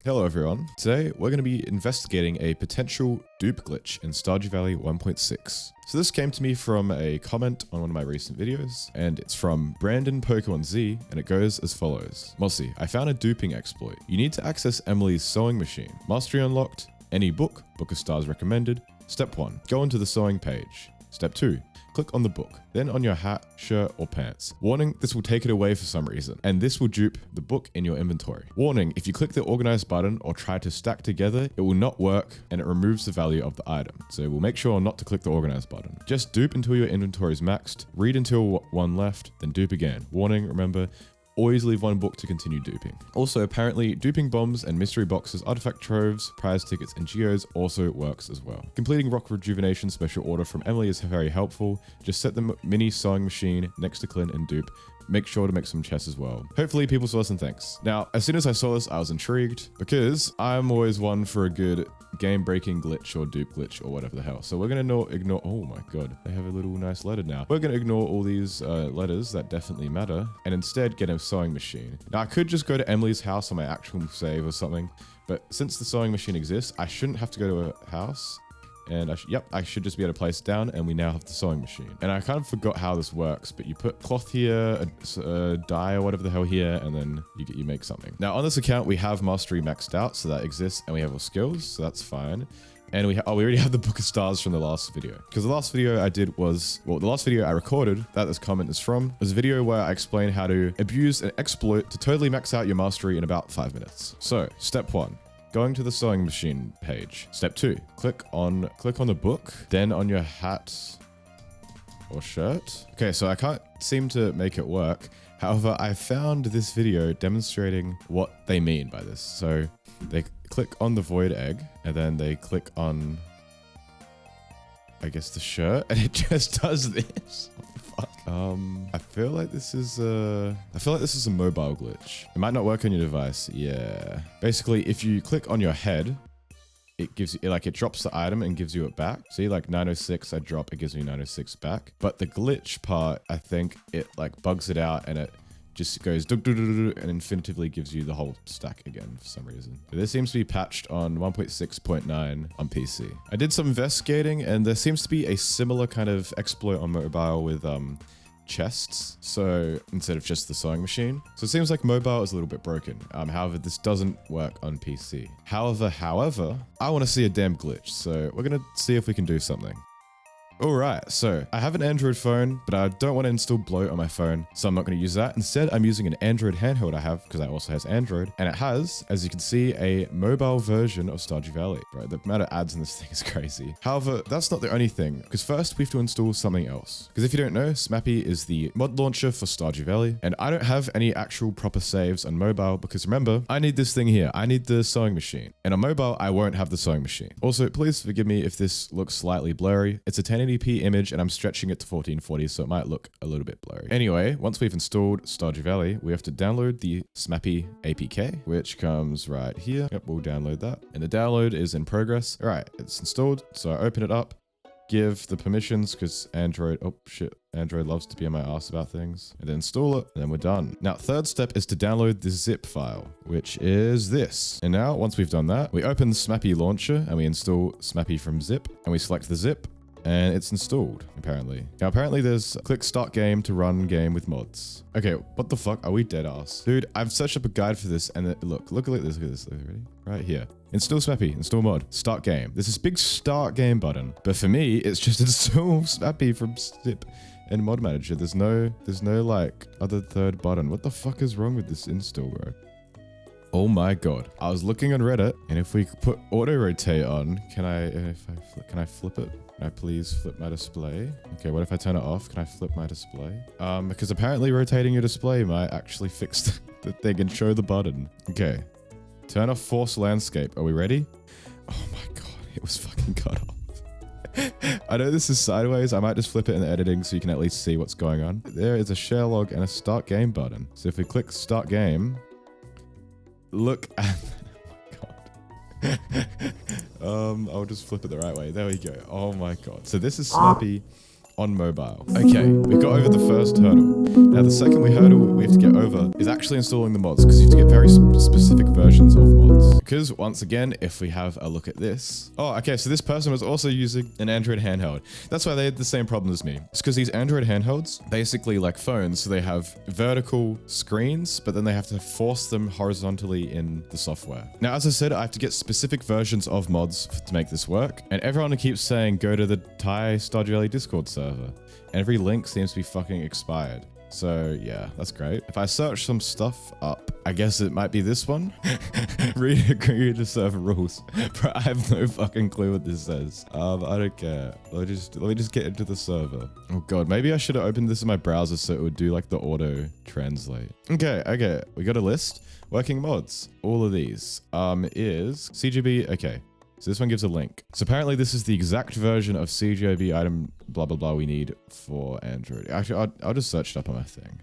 Hello everyone. Today we're going to be investigating a potential dupe glitch in Stardew Valley 1.6. So this came to me from a comment on one of my recent videos, and it's from Brandon Pokemon Z, and it goes as follows. Mossy, I found a duping exploit. You need to access Emily's sewing machine. Mastery unlocked, any book of stars recommended. Step 1, go onto the sewing page. Step 2, click on the book, then on your hat, shirt, or pants. Warning, this will take it away for some reason, and this will dupe the book in your inventory. Warning, if you click the organize button or try to stack together, it will not work and it removes the value of the item. So we'll make sure not to click the organize button. Just dupe until your inventory is maxed, read until one left, then dupe again. Warning, remember, always leave one book to continue duping. Also, apparently, duping bombs and mystery boxes, artifact troves, prize tickets, and geos also works as well. Completing rock rejuvenation special order from Emily is very helpful. Just set the mini sewing machine next to Clint and dupe. Make sure to make some chests as well. Hopefully people saw this and thanks. Now, as soon as I saw this, I was intrigued because I'm always one for a good game-breaking glitch or dupe glitch or whatever the hell. So we're gonna ignore, oh my god, they have a little nice letter now. We're gonna ignore all these letters that definitely matter and instead get a sewing machine. Now I could just go to Emily's house on my actual save or something, but since the sewing machine exists, I shouldn't have to go to a house. And I should just be able to place it down, and we now have the sewing machine. And I kind of forgot how this works, but you put cloth here, a dye or whatever the hell here, and then you make something. Now on this account, we have mastery maxed out, so that exists, and we have all skills, so that's fine. And we already have the book of stars from the last video. Because the last video I did was, well, the last video I recorded that this comment is from was a video where I explained how to abuse an exploit to totally max out your mastery in about 5 minutes. So step 1. Going to the sewing machine page. Step 2, click on the book, then on your hat or shirt. Okay, so I can't seem to make it work. However, I found this video demonstrating what they mean by this. So they click on the void egg and then they click on, I guess, the shirt, and it just does this. What the fuck? I feel like this is a mobile glitch. It might not work on your device. Yeah. Basically, if you click on your head, it gives you, like, it drops the item and gives you it back. See, like 906, I drop, it gives me 906 back. But the glitch part, I think it like bugs it out and it just goes and infinitively gives you the whole stack again for some reason. But this seems to be patched on 1.6.9 on PC. I did some investigating and there seems to be a similar kind of exploit on mobile with chests, so instead of just the sewing machine. So it seems like mobile is a little bit broken. However, this doesn't work on PC. However, I want to see a damn glitch, so we're gonna see if we can do something. Alright, so I have an Android phone, but I don't want to install bloat on my phone, so I'm not going to use that. Instead, I'm using an Android handheld I have, because I also has Android, and it has, as you can see, a mobile version of Stardew Valley. Right, the amount of ads in this thing is crazy. However, that's not the only thing, because first we have to install something else. Because if you don't know, Smappy is the mod launcher for Stardew Valley, and I don't have any actual proper saves on mobile, because remember, I need this thing here. I need the sewing machine. And on mobile, I won't have the sewing machine. Also, please forgive me if this looks slightly blurry. It's a 1080p image and I'm stretching it to 1440, so it might look a little bit blurry. Anyway, once we've installed Stardew Valley, we have to download the Smappy APK, which comes right here. Yep, we'll download that. And the download is in progress. All right, it's installed. So I open it up, give the permissions because Android loves to be on my ass about things, and then install it, and then we're done. Now, third step is to download the zip file, which is this. And now, once we've done that, we open the Smappy launcher and we install Smappy from zip, and we select the zip, and it's installed, apparently. Now, apparently there's click start game to run game with mods. Okay, what the fuck? Are we dead ass? Dude, I've searched up a guide for this, and look at this, ready? Right here. Install Smappy, install mod, start game. There's this big start game button, but for me, it's just install Smappy from zip and mod manager. There's no like other third button. What the fuck is wrong with this install, bro? Oh my god. I was looking on Reddit, and if we put auto rotate on, can I flip it? Can I please flip my display? Okay, what if I turn it off? Can I flip my display? Because apparently rotating your display might actually fix the thing and show the button. Okay. Turn off force landscape. Are we ready? Oh my god, it was fucking cut off. I know this is sideways. I might just flip it in the editing so you can at least see what's going on. There is a share log and a start game button. So if we click start game, look at... I'll just flip it the right way. There we go. Oh my god. So this is Smappy on mobile. Okay, we got over the first hurdle. Now the second hurdle we have to get over is actually installing the mods, because you have to get very specific versions of mods. Because once again, if we have a look at this. Oh, okay, so this person was also using an Android handheld. That's why they had the same problem as me. It's because these Android handhelds, basically like phones, so they have vertical screens, but then they have to force them horizontally in the software. Now, as I said, I have to get specific versions of mods to make this work. And everyone keeps saying, go to the Thai Stardew Valley Discord server. Every link seems to be fucking expired. So yeah, that's great. If I search some stuff up, I guess it might be this one. Read the server rules. Bro, I have no fucking clue what this says. I don't care. Let me just get into the server. Oh god, maybe I should have opened this in my browser so it would do like the auto translate. Okay. We got a list. Working mods. All of these is CGB. Okay. So this one gives a link. So apparently this is the exact version of CGB item blah blah blah we need for Android. Actually, I'll just search it up on my thing.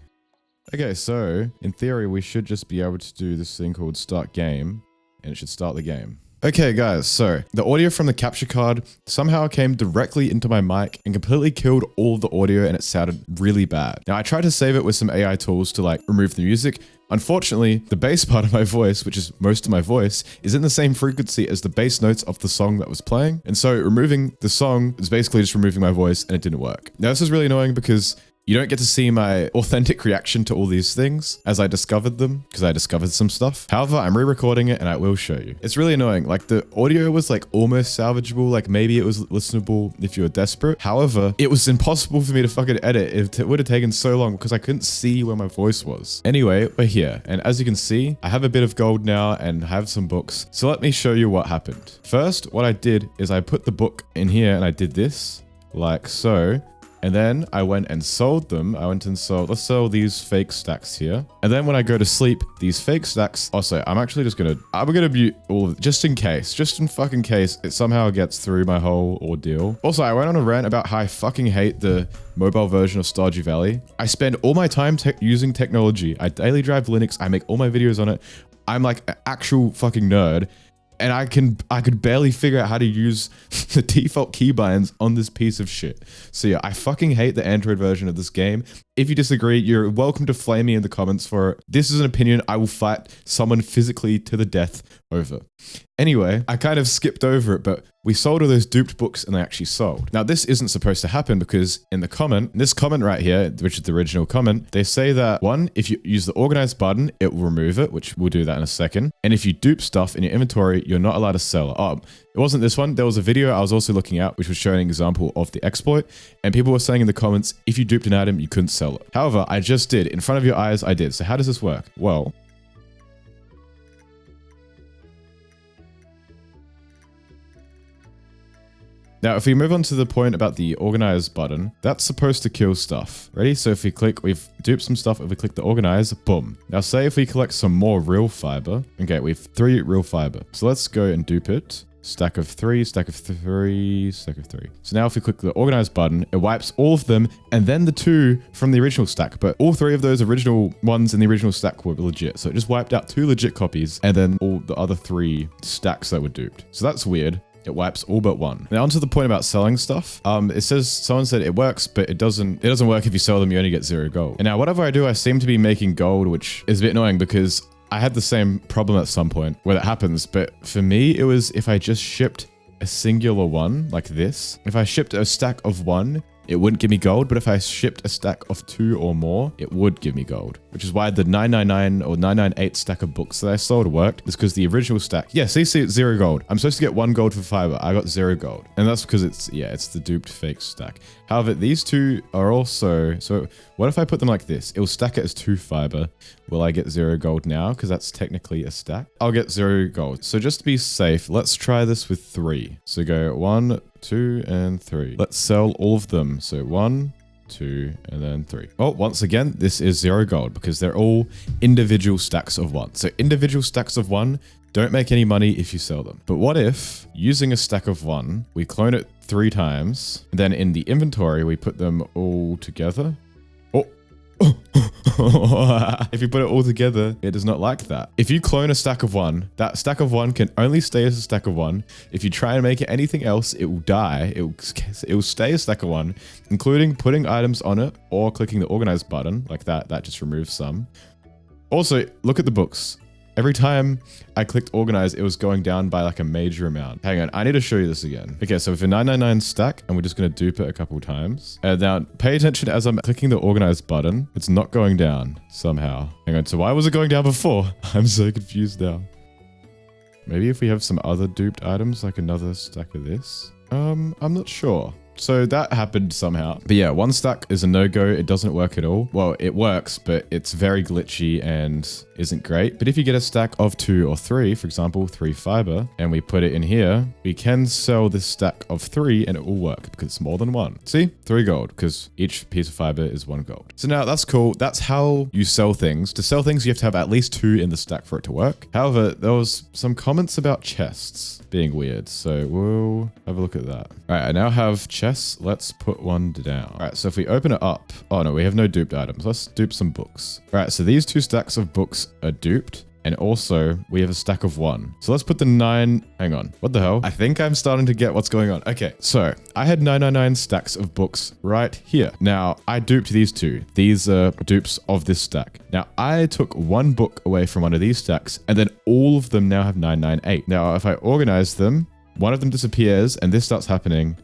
Okay, so in theory we should just be able to do this thing called start game, and it should start the game. Okay guys, so the audio from the capture card somehow came directly into my mic and completely killed all of the audio, and it sounded really bad. Now I tried to save it with some AI tools to like remove the music. Unfortunately, the bass part of my voice, which is most of my voice, is in the same frequency as the bass notes of the song that was playing. And so removing the song is basically just removing my voice, and it didn't work. Now this is really annoying because you don't get to see my authentic reaction to all these things as I discovered them, because I discovered some stuff. However, I'm re-recording it and I will show you. It's really annoying. Like the audio was like almost salvageable. Like maybe it was listenable if you were desperate. However, it was impossible for me to fucking edit. It would have taken so long because I couldn't see where my voice was. Anyway, we're here. And as you can see, I have a bit of gold now and have some books. So let me show you what happened. First, what I did is I put the book in here and I did this like so. And then I went and sold them. I went and sold, let's sell these fake stacks here. And then when I go to sleep, these fake stacks, also, I'm gonna mute all of it, just in fucking case it somehow gets through my whole ordeal. Also, I went on a rant about how I fucking hate the mobile version of Stardew Valley. I spend all my time using technology. I daily drive Linux. I make all my videos on it. I'm like an actual fucking nerd. And I could barely figure out how to use the default keybinds on this piece of shit. So yeah, I fucking hate the Android version of this game. If you disagree, you're welcome to flame me in the comments for it. This is an opinion I will fight someone physically to the death over. Anyway, I kind of skipped over it, but we sold all those duped books and they actually sold. Now, this isn't supposed to happen because in this comment right here, which is the original comment, they say that one, if you use the organize button, it will remove it, which we'll do that in a second. And if you dupe stuff in your inventory, you're not allowed to sell it. Oh, it wasn't this one. There was a video I was also looking at, which was showing an example of the exploit. And people were saying in the comments, if you duped an item, you couldn't sell it. However, I just did. In front of your eyes, I did. So how does this work? Well, now, if we move on to the point about the organize button, that's supposed to kill stuff. Ready? So if we click, we've duped some stuff. If we click the organize, boom. Now say if we collect some more real fiber. Okay, we have 3 real fiber. So let's go and dupe it. Stack of 3, stack of 3, stack of 3. So now if we click the organize button, it wipes all of them and then the 2 from the original stack. But all 3 of those original ones in the original stack were legit. So it just wiped out 2 legit copies and then all the other 3 stacks that were duped. So that's weird. It wipes all but 1. Now onto the point about selling stuff. It says, someone said it works, but it doesn't work if you sell them, you only get 0 gold. And now whatever I do, I seem to be making gold, which is a bit annoying because I had the same problem at some point where that happens. But for me, it was if I just shipped a singular one like this, if I shipped a stack of 1, it wouldn't give me gold, but if I shipped a stack of 2 or more, it would give me gold, which is why the 999 or 998 stack of books that I sold worked. It's because the original stack, yeah, see, it's 0 gold. I'm supposed to get 1 gold for fiber. I got 0 gold. And that's because it's the duped fake stack. However, these 2 are also, so what if I put them like this? It will stack it as 2 fiber. Will I get 0 gold now? Because that's technically a stack. I'll get 0 gold. So just to be safe, let's try this with 3. So go 1, 2, and 3. Let's sell all of them. So 1, 2, and then 3. Oh, once again, this is 0 gold because they're all individual stacks of 1. So individual stacks of 1 don't make any money if you sell them. But what if, using a stack of 1, we clone it 3 times, and then in the inventory, we put them all together? If you put it all together, it is not like that. If you clone a stack of 1, that stack of 1 can only stay as a stack of 1. If you try and make it anything else, it will die. It will stay a stack of 1, including putting items on it or clicking the organize button like that. That just removes some. Also, look at the books. Every time I clicked organize, it was going down by like a major amount. Hang on, I need to show you this again. Okay, so if a 999 stack, and we're just gonna dupe it a couple times. And now pay attention as I'm clicking the organize button. It's not going down somehow. Hang on, so why was it going down before? I'm so confused now. Maybe if we have some other duped items, like another stack of this. I'm not sure. So that happened somehow. But yeah, 1 stack is a no-go. It doesn't work at all. Well, it works, but it's very glitchy and isn't great. But if you get a stack of 2 or 3, for example, 3 fiber, and we put it in here, we can sell this stack of 3 and it will work because it's more than 1. See? 3 gold, because each piece of fiber is 1 gold. So now that's cool. That's how you sell things. To sell things, you have to have at least 2 in the stack for it to work. However, there was some comments about chests being weird. So we'll have a look at that. All right, I now have chests. Let's put 1 down. All right, so if we open it up, oh no, we have no duped items. Let's dupe some books. All right, so these 2 stacks of books are duped. And also we have a stack of 1. So let's put the 9, hang on, what the hell? I think I'm starting to get what's going on. Okay, so I had 999 stacks of books right here. Now I duped these 2. These are dupes of this stack. Now I took 1 book away from one of these stacks and then all of them now have 998. Now if I organize them, one of them disappears and this starts happening.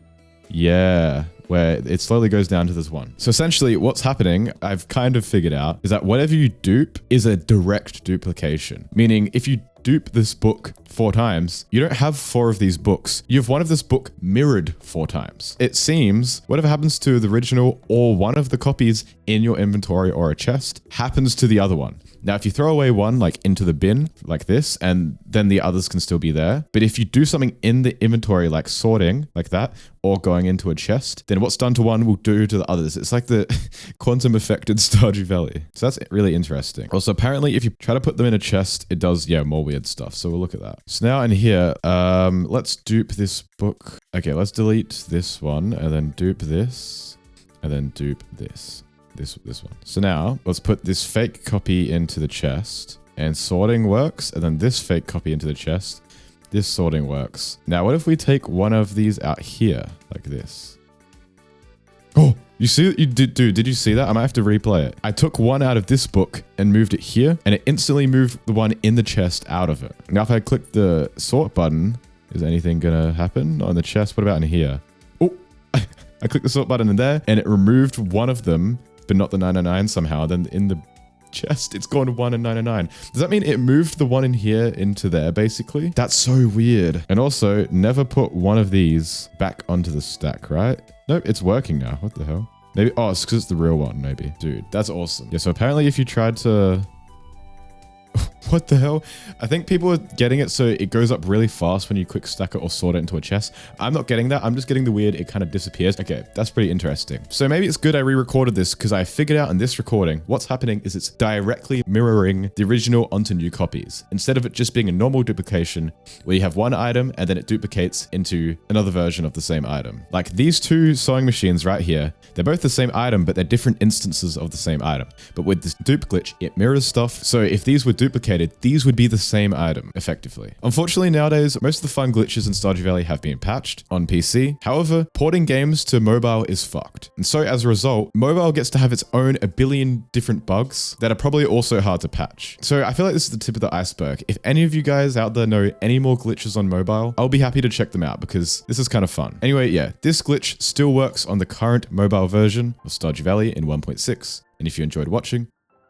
Yeah, where it slowly goes down to this 1. So essentially what's happening, I've kind of figured out, is that whatever you dupe is a direct duplication. Meaning if you dupe this book 4 times, you don't have 4 of these books. You have one of this book mirrored 4 times. It seems whatever happens to the original or one of the copies in your inventory or a chest happens to the other one. Now, if you throw away one like into the bin like this, and then the others can still be there. But if you do something in the inventory like sorting like that, or going into a chest, then what's done to one will do to the others. It's like the quantum effect in Stardew Valley. So that's really interesting. Also, apparently if you try to put them in a chest, it does, yeah, more weird stuff. So we'll look at that. So now in here, let's dupe this book. Okay, let's delete this one and then dupe this and then dupe this. This one. So now let's put this fake copy into the chest and sorting works. And then this fake copy into the chest. This sorting works. Now, what if we take one of these out here like this? Oh, you see, did you see that? I might have to replay it. I took one out of this book and moved it here and it instantly moved the one in the chest out of it. Now, if I click the sort button, is anything gonna happen on the chest? What about in here? Oh, I clicked the sort button in there and it removed one of them, but not the 999 somehow. Then in the chest, it's gone to 1 and 999. Does that mean it moved the one in here into there, basically? That's so weird. And also, never put one of these back onto the stack, right? Nope, it's working now. What the hell? Maybe, oh, it's because it's the real one, maybe. Dude, that's awesome. Yeah, so apparently if you tried to... What the hell? I think people are getting it so it goes up really fast when you quick stack it or sort it into a chest. I'm not getting that. I'm just getting the weird, it kind of disappears. Okay, that's pretty interesting. So maybe it's good I re-recorded this because I figured out in this recording, what's happening is it's directly mirroring the original onto new copies. Instead of it just being a normal duplication where you have one item and then it duplicates into another version of the same item. Like these 2 sewing machines right here, they're both the same item, but they're different instances of the same item. But with this dupe glitch, it mirrors stuff. So if these were duplicated, these would be the same item, effectively. Unfortunately, nowadays, most of the fun glitches in Stardew Valley have been patched on PC. However, porting games to mobile is fucked. And so as a result, mobile gets to have its own a billion different bugs that are probably also hard to patch. So I feel like this is the tip of the iceberg. If any of you guys out there know any more glitches on mobile, I'll be happy to check them out because this is kind of fun. Anyway, yeah, this glitch still works on the current mobile version of Stardew Valley in 1.6. And if you enjoyed watching,